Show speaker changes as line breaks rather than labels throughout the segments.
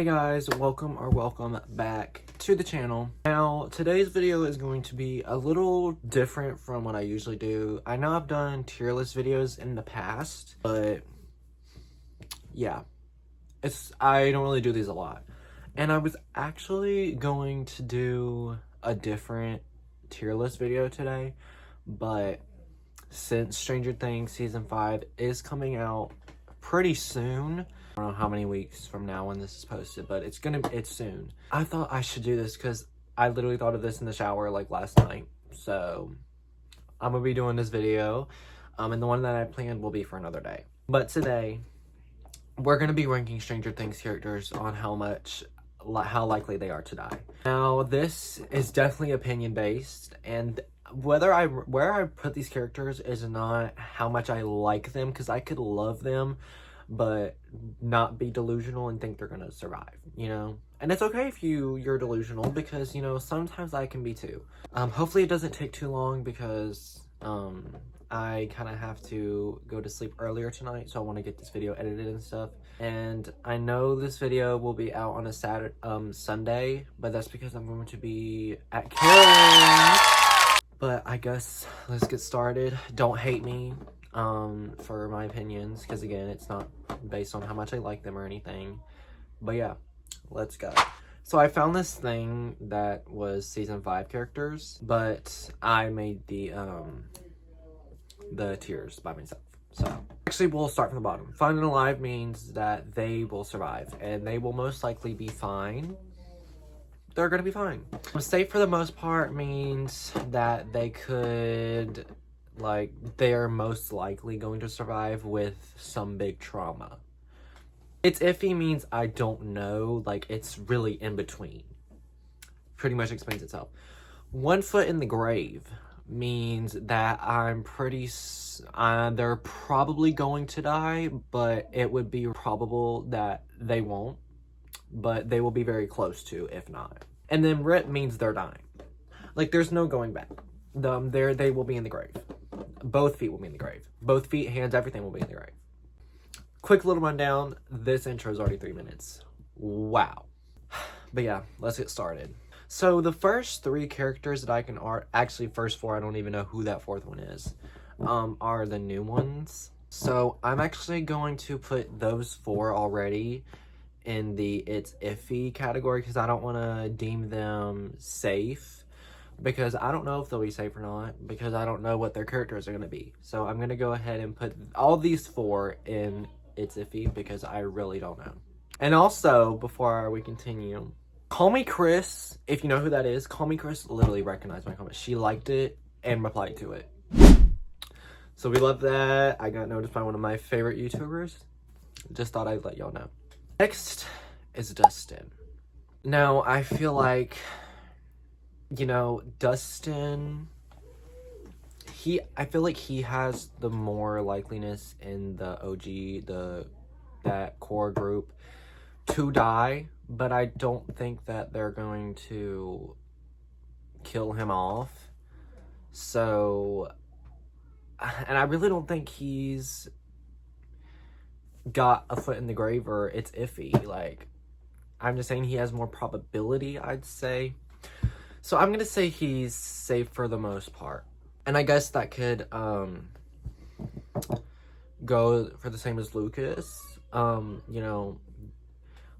Hey guys, welcome back to the channel. Now, today's video is going to be a little different from what I usually do. I know I've done tier list videos in the past, but yeah, I don't really do these a lot. And I was actually going to do a different tier list video today, but since Stranger Things Season 5 is coming out pretty soon, I don't know how many weeks from now when this is posted, but it's soon. I thought I should do this because I literally thought of this in the shower like last night. So I'm gonna be doing this video, and the one that I planned will be for another day. But today we're gonna be ranking Stranger Things characters on how likely they are to die. Now this is definitely opinion based, and where I put these characters is not how much I like them, because I could love them but not be delusional and think they're gonna survive, you know? And it's okay if you're delusional, because, you know, sometimes I can be too. Hopefully it doesn't take too long, because I kind of have to go to sleep earlier tonight, so I want to get this video edited and stuff. And I know this video will be out on a Sunday, but that's because I'm going to be at Carol's. But I guess let's get started. Don't hate me for my opinions, because again, it's not based on how much I like them or anything. But yeah, let's go. So I found this thing that was season 5 characters, but I made the tiers by myself. So actually, we'll start from the bottom. Fun and alive means that they will survive, and they will most likely be fine. They're gonna be fine. Safe for the most part means that they could, like, they're most likely going to survive with some big trauma. It's iffy means I don't know, like, it's really in between. Pretty much explains itself. 1 foot in the grave means that I'm they're probably going to die, but it would be probable that they won't, but they will be very close to, if not. And then RIP means they're dying. Like, there's no going back. They will be in the grave. Both feet will be in the grave. Both feet, hands, everything will be in the grave. Quick little rundown. This intro is already 3 minutes. Wow. But yeah, let's get started. So the first 3 characters that I can actually first 4, I don't even know who that 4th one is, are the new ones. So I'm actually going to put those 4 already in the it's iffy category, because I don't want to deem them safe, because I don't know if they'll be safe or not, because I don't know what their characters are going to be. So I'm going to go ahead and put all these 4 in it's iffy, because I really don't know. And also, before we continue, Call Me Chris, if you know who that is, Call Me Chris literally recognized my comment. She liked it and replied to it. So we love that. I got noticed by one of my favorite YouTubers. Just thought I'd let y'all know. Next is Dustin. Now, I feel like, you know, Dustin, I feel like he has the more likeliness in the OG, that core group, to die, but I don't think that they're going to kill him off. So, and I really don't think he's got a foot in the grave, or it's iffy. Like, I'm just saying he has more probability, I'd say. So I'm gonna say he's safe for the most part. And I guess that could go for the same as Lucas. You know,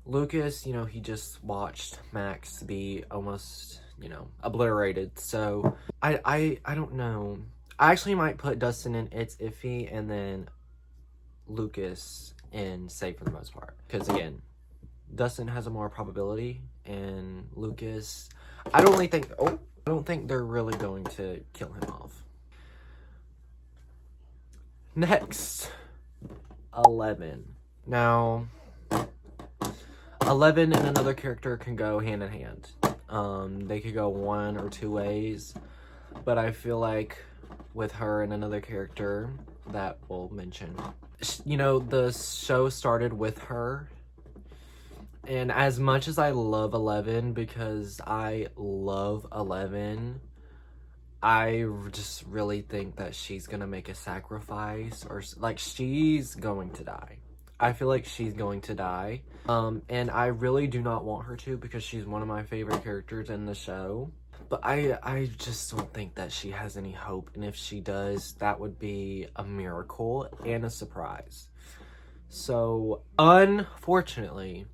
Lucas, you know, he just watched Max be almost, you know, obliterated. So I don't know. I actually might put Dustin in it's iffy, and then Lucas in safe for the most part. Because again, Dustin has a more probability, and Lucas, I don't think they're really going to kill him off. Next, 11. Now, 11 and another character can go hand in hand. They could go 1 or 2 ways, but I feel like with her and another character that we'll mention, you know, the show started with her. And as much as I love 11, because I love 11, I just really think that she's gonna make a sacrifice, or like, she's going to die. I feel like she's going to die. And I really do not want her to because she's one of my favorite characters in the show. But I just don't think that she has any hope. And if she does, that would be a miracle and a surprise. So, unfortunately,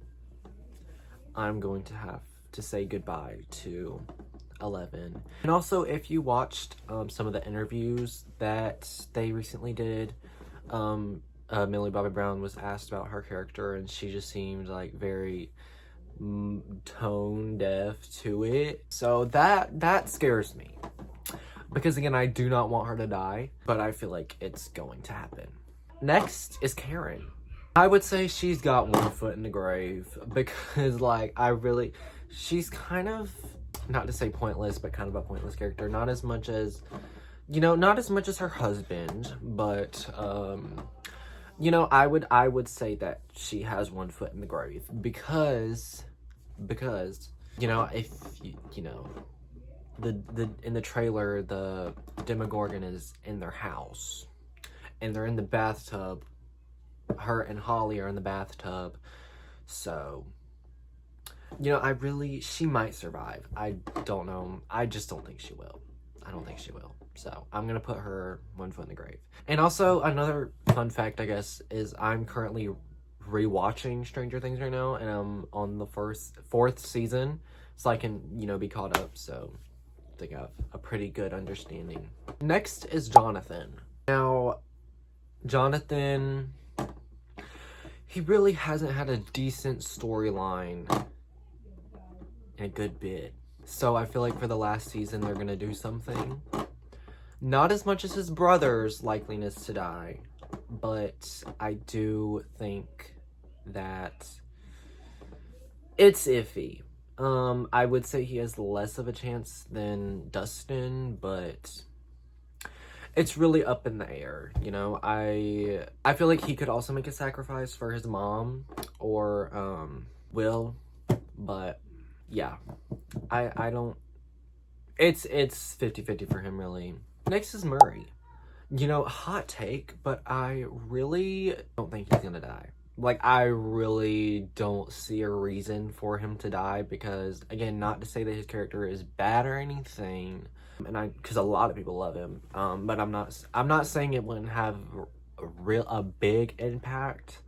I'm going to have to say goodbye to 11. And also, if you watched some of the interviews that they recently did, Millie Bobby Brown was asked about her character, and she just seemed like very tone deaf to it. So that scares me, because again, I do not want her to die, but I feel like it's going to happen. Next is Karen. I would say she's got one foot in the grave, because like she's kind of, not to say pointless, but kind of a pointless character. Not as much as, not as much as her husband, but I would say that she has one foot in the grave because if the in the trailer, the Demogorgon is in their house and they're in the bathtub. Her and Holly are in the bathtub, so she might survive. I don't know. I just don't think she will. I don't think she will. So I'm going to put her one foot in the grave. And also, another fun fact, I guess, is I'm currently rewatching Stranger Things right now, and I'm on the fourth season, so I can, be caught up. So I think I have a pretty good understanding. Next is Jonathan. Now, Jonathan, he really hasn't had a decent storyline in a good bit. So I feel like for the last season, they're going to do something. Not as much as his brother's likeliness to die, but I do think that it's iffy. I would say he has less of a chance than Dustin, but it's really up in the air, I feel like he could also make a sacrifice for his mom or Will, but yeah, I don't, it's 50-50 for him, really. Next is Murray. Hot take, but I really don't think he's gonna die. Like, I really don't see a reason for him to die, because, again, not to say that his character is bad or anything, because a lot of people love him, but I'm not saying it wouldn't have a big impact,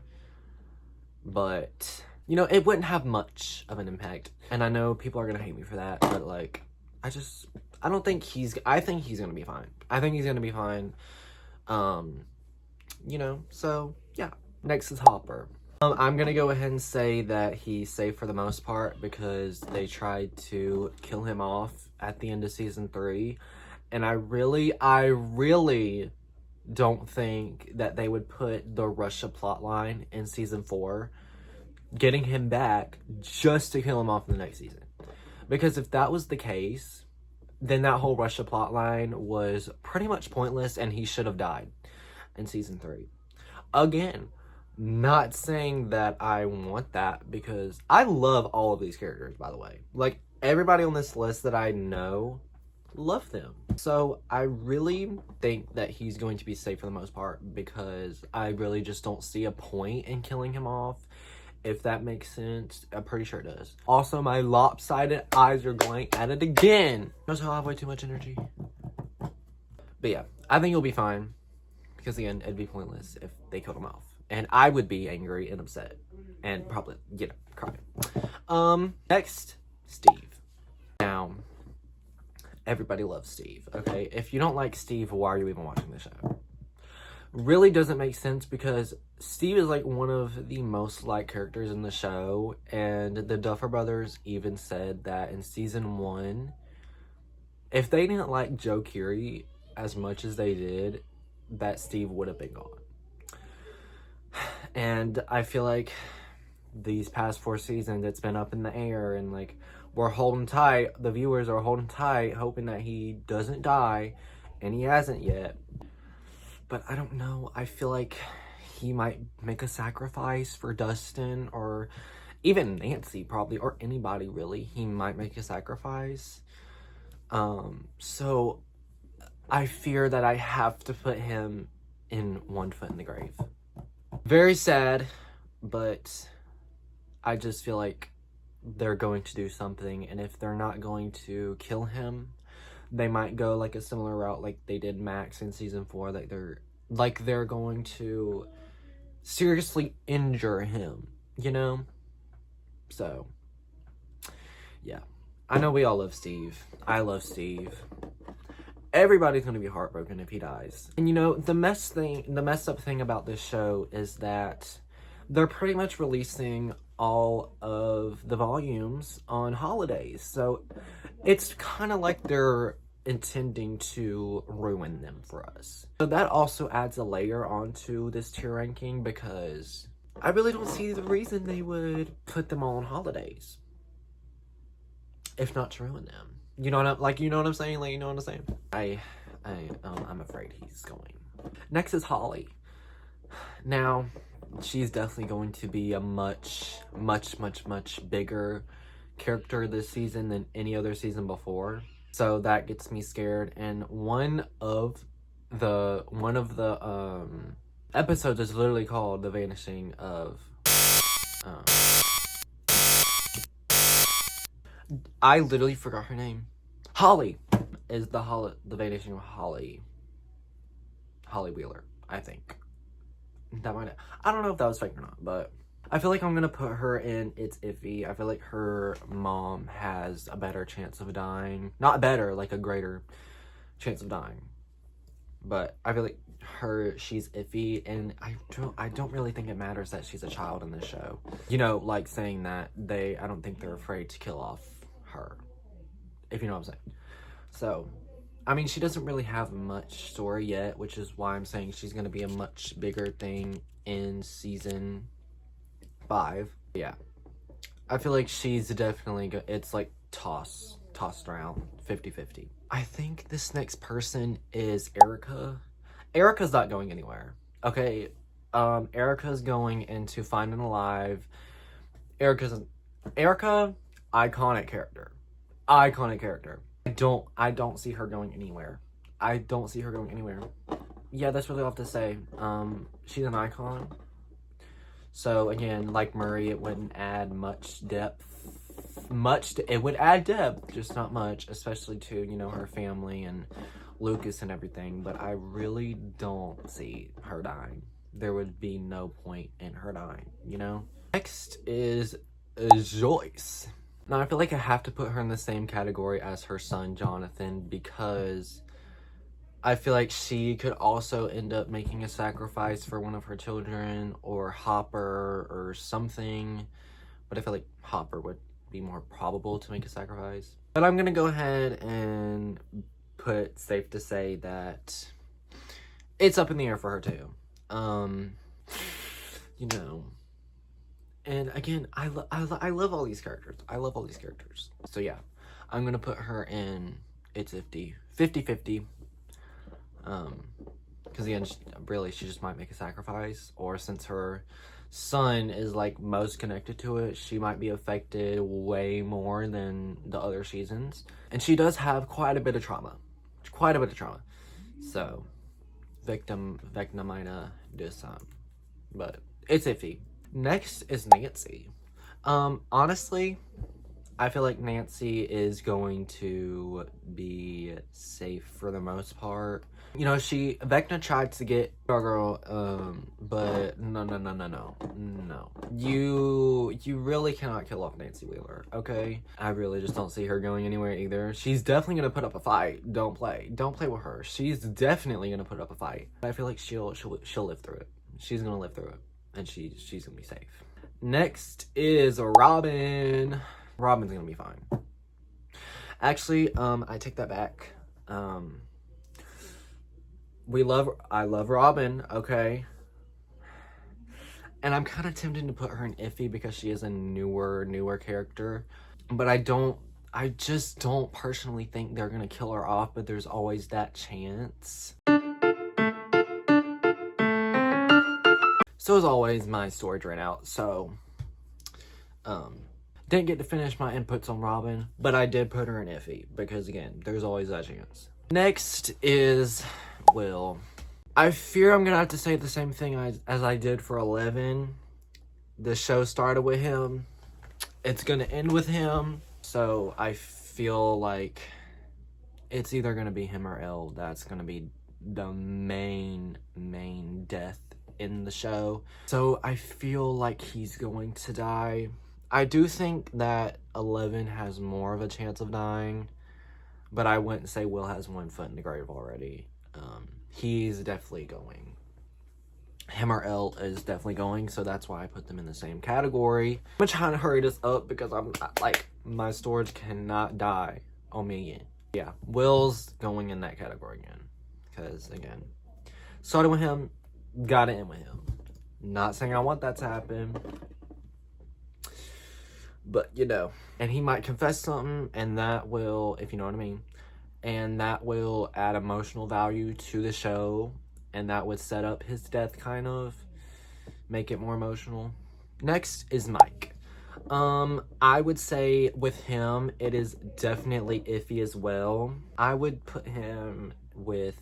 but, it wouldn't have much of an impact, and I know people are gonna hate me for that, but, like, I think he's gonna be fine. I think he's gonna be fine, so, yeah. Next is Hopper. I'm gonna go ahead and say that he's safe for the most part, because they tried to kill him off at the end of season 3, and I really don't think that they would put the Russia plotline in season 4, getting him back just to kill him off in the next season. Because if that was the case, then that whole Russia plotline was pretty much pointless, and he should have died in season 3. Again, not saying that I want that, because I love all of these characters, by the way. Like, everybody on this list that I know, love them. So I really think that he's going to be safe for the most part, because I really just don't see a point in killing him off. If that makes sense, I'm pretty sure it does. Also, my lopsided eyes are going at it again. Notice how I have way too much energy. But yeah, I think he'll be fine, because again, it'd be pointless if they killed him off. And I would be angry and upset. And probably, cry. Next, Steve. Now, everybody loves Steve, okay? If you don't like Steve, why are you even watching the show? Really doesn't make sense, because Steve is like one of the most liked characters in the show. And the Duffer Brothers even said that in season 1, if they didn't like Joe Keery as much as they did, that Steve would have been gone. And I feel like these past 4 seasons, it's been up in the air, and like, we're holding tight. The viewers are holding tight, hoping that he doesn't die, and he hasn't yet. But I don't know. I feel like he might make a sacrifice for Dustin, or even Nancy, probably, or anybody really. He might make a sacrifice. So I fear that I have to put him in one foot in the grave. Very sad, but I just feel like they're going to do something, and if they're not going to kill him, they might go like a similar route like they did Max in season 4, like they're going to seriously injure him, you know? So, yeah. I know we all love Steve. I love Steve. Everybody's gonna be heartbroken if he dies. And you know, the messed up thing about this show is that they're pretty much releasing all of the volumes on holidays. So it's kind of like they're intending to ruin them for us. So that also adds a layer onto this tier ranking, because I really don't see the reason they would put them all on holidays, if not to ruin them. You know what I'm like? You know what I'm saying? Like, you know what I'm saying? I'm afraid he's going. Next is Holly. Now, she's definitely going to be a much bigger character this season than any other season before. So that gets me scared. And one of the episodes is literally called "The Vanishing of." I literally forgot her name. Holly is the Vanishing of Holly Wheeler, I think. I don't know if that was fake or not, but I feel like I'm gonna put her in It's Iffy. I feel like her mom has a better chance of dying. Not better, like a greater chance of dying. But I feel like she's iffy, and I don't really think it matters that she's a child in this show. You know, like saying that I don't think they're afraid to kill off her, if you know what I'm saying. So, I mean, she doesn't really have much story yet, which is why I'm saying she's going to be a much bigger thing in season 5. Yeah, I feel like she's definitely it's like tossed around 50-50. I think this next person is Erica. Erica's not going anywhere. Okay, Erica's going into Finding Alive. Erica, iconic character. I don't see her going anywhere. Yeah, that's really all I have to say. She's an icon. So again, like Murray, it wouldn't add much depth. It would add depth, just not much, especially to, you know, her family and Lucas and everything. But I really don't see her dying. There would be no point in her dying, you know? Next is Joyce. Now, I feel like I have to put her in the same category as her son, Jonathan, because I feel like she could also end up making a sacrifice for one of her children, or Hopper, or something. But I feel like Hopper would be more probable to make a sacrifice. But I'm going to go ahead and put safe to say that it's up in the air for her, too. You know. And again, I love all these characters. So yeah, I'm gonna put her in It's 50-50. Because again, she just might make a sacrifice, or since her son is like most connected to it, she might be affected way more than the other seasons. And she does have quite a bit of trauma. So, Vecna might do some, but it's iffy. Next is Nancy. Honestly, I feel like Nancy is going to be safe for the most part. You know, Vecna tried to get our girl, but no. You really cannot kill off Nancy Wheeler, okay? I really just don't see her going anywhere either. She's definitely gonna put up a fight. Don't play with her. She's definitely gonna put up a fight. I feel like she'll live through it. She's gonna live through it. And she's gonna be safe. Next is Robin. Robin's gonna be fine. Actually, I take that back. I love Robin, okay? And I'm kind of tempted to put her in iffy because she is a newer character. But I just don't personally think they're gonna kill her off, but there's always that chance. So as always, my storage ran out, so didn't get to finish my inputs on Robin, but I did put her in iffy, because again, there's always that chance. Next is Will. I fear I'm gonna have to say the same thing as I did for 11, The show started with him. It's gonna end with him. So I feel like it's either gonna be him or Elle. That's gonna be the main death in the show. So I feel like he's going to die. I do think that 11 has more of a chance of dying, but I wouldn't say Will has one foot in the grave already. He's definitely going. Him or Elle is definitely going, so that's why I put them in the same category. I'm trying to hurry this up because I'm like, my storage cannot die on me again. Yeah, Will's going in that category again, because again, started with him, gotta end with him. Not saying I want that to happen, but you know, and he might confess something, and that will, if you know what I mean, and that will add emotional value to the show, and that would set up his death, kind of make it more emotional. Next is Mike. I would say with him, it is definitely iffy as well. I would put him with,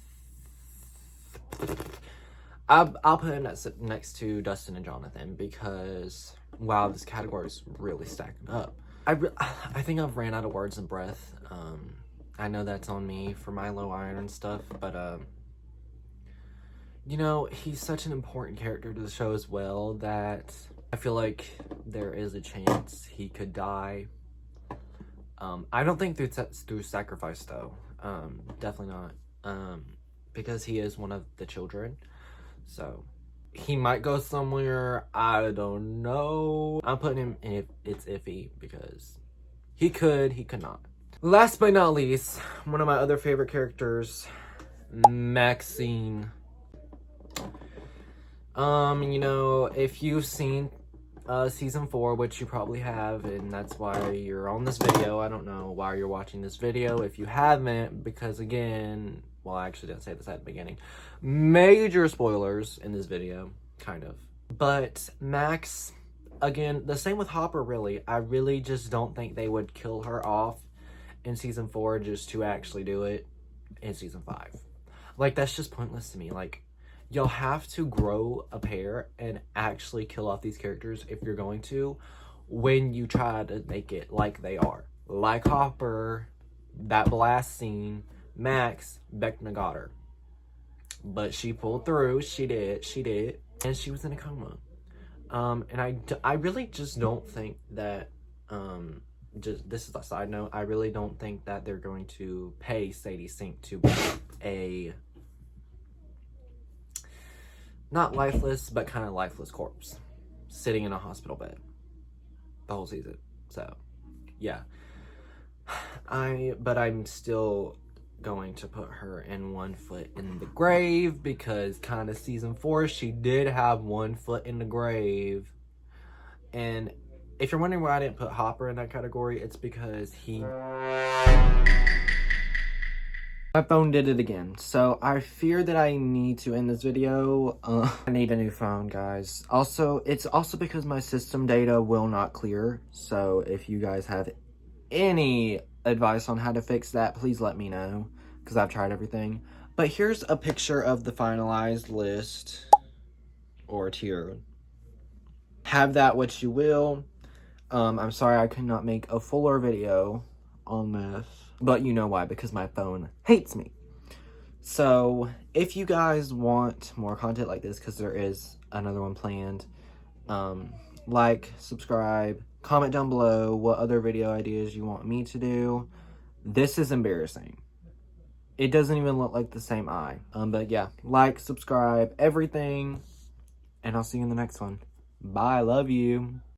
I'll put him next to Dustin and Jonathan, because wow, this category is really stacking up. I think I've ran out of words and breath. I know that's on me for my low iron and stuff, but you know, he's such an important character to the show as well that I feel like there is a chance he could die. I don't think through sacrifice though. Definitely not. Because he is one of the children. So he might go somewhere. I don't know. I'm putting him in if it's iffy, because he could not. Last but not least, one of my other favorite characters, Maxine. You know, if you've seen season 4, which you probably have, and that's why you're on this video. I don't know why you're watching this video if you haven't, because again, well, I actually didn't say this at the beginning. Major spoilers in this video, kind of. But Max, again, the same with Hopper, really. I really just don't think they would kill her off in season 4 just to actually do it in season 5. Like, that's just pointless to me. Like, you'll have to grow a pair and actually kill off these characters if you're going to, when you try to make it like they are. Like Hopper, that blast scene, Max, Vecna got her. But she pulled through, she did, and she was in a coma. And I really just don't think that, this is a side note, I really don't think that they're going to pay Sadie Sink to be a, not lifeless, but kind of lifeless corpse, sitting in a hospital bed the whole season. So, yeah. But I'm still going to put her in one foot in the grave, because kind of season 4, she did have one foot in the grave. And if you're wondering why I didn't put Hopper in that category, it's because my phone did it again. So I fear that I need to end this video. I need a new phone, guys. Also, it's also because my system data will not clear. So if you guys have any advice on how to fix that, please let me know, because I've tried everything. But here's a picture of the finalized list, or tier. Have that what you will. I'm sorry I could not make a fuller video on this, but you know why, because my phone hates me. So if you guys want more content like this, because there is another one planned, like, subscribe, comment down below what other video ideas you want me to do. This is embarrassing. It doesn't even look like the same eye. But yeah, like, subscribe, everything, and I'll see you in the next one. Bye, love you.